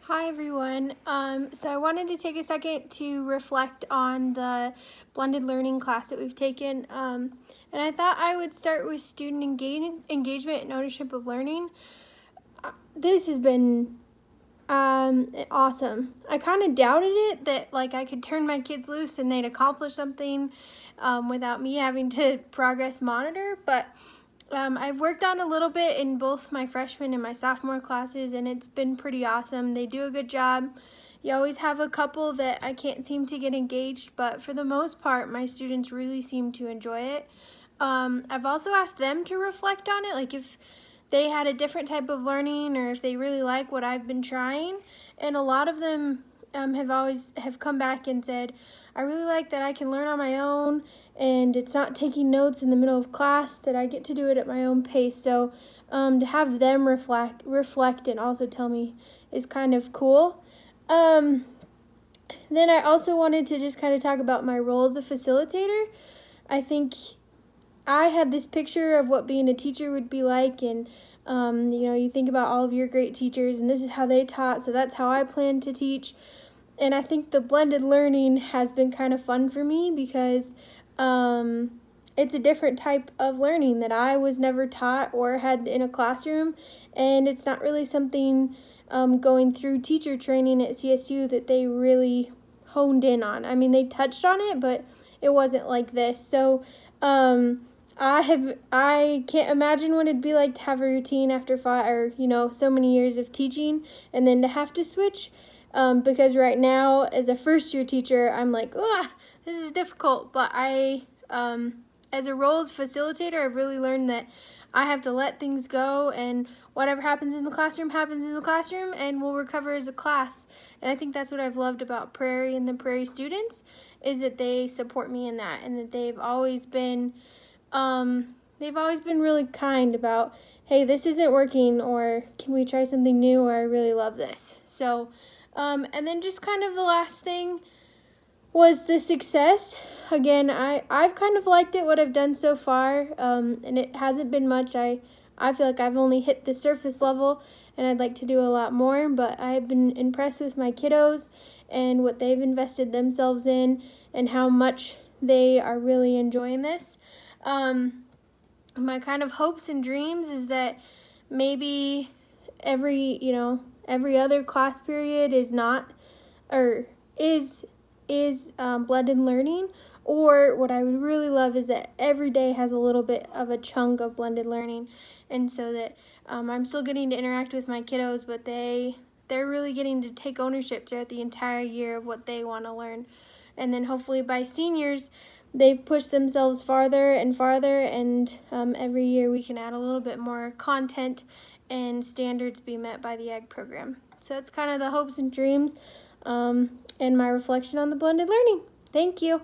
Hi everyone. So I wanted to take a second to reflect on the blended learning class that we've taken. And I thought I would start with student engagement and ownership of learning. This has been awesome. I kind of doubted it that I could turn my kids loose and they'd accomplish something without me having to progress monitor, but I've worked on a little bit in both my freshman and my sophomore classes, and it's been pretty awesome. They do a good job. You always have a couple that I can't seem to get engaged, but for the most part, my students really seem to enjoy it. I've also asked them to reflect on it, like if they had a different type of learning or if they really like what I've been trying. And a lot of them have come back and said, I really like that I can learn on my own and it's not taking notes in the middle of class, that I get to do it at my own pace. So to have them reflect and also tell me is kind of cool. Then I also wanted to just kind of talk about my role as a facilitator. I think I had this picture of what being a teacher would be like, and you think about all of your great teachers, and this is how they taught, so that's how I plan to teach. And I think the blended learning has been kind of fun for me because it's a different type of learning that I was never taught or had in a classroom, and it's not really something going through teacher training at CSU that they really honed in on. I mean, they touched on it, but it wasn't like this. So I can't imagine what it'd be like to have a routine after so many years of teaching and then to have to switch. Because right now, as a first-year teacher, I'm like, this is difficult. But as a role as facilitator, I've really learned that I have to let things go, and whatever happens in the classroom, and we'll recover as a class. And I think that's what I've loved about Prairie and the Prairie students, is that they support me in that, and that they've always been really kind about, hey, this isn't working, or can we try something new, or I really love this. So, and then just kind of the last thing was the success. Again, I've kind of liked it, what I've done so far, and it hasn't been much. I feel like I've only hit the surface level, and I'd like to do a lot more, but I've been impressed with my kiddos and what they've invested themselves in and how much they are really enjoying this. My kind of hopes and dreams is that maybe every other class period is not, or is blended learning, or what I would really love is that every day has a little bit of a chunk of blended learning, and so that I'm still getting to interact with my kiddos, but they're really getting to take ownership throughout the entire year of what they want to learn. And then hopefully by seniors, they've pushed themselves farther and farther, and every year we can add a little bit more content and standards be met by the ag program. So that's kind of the hopes and dreams and my reflection on the blended learning. Thank you.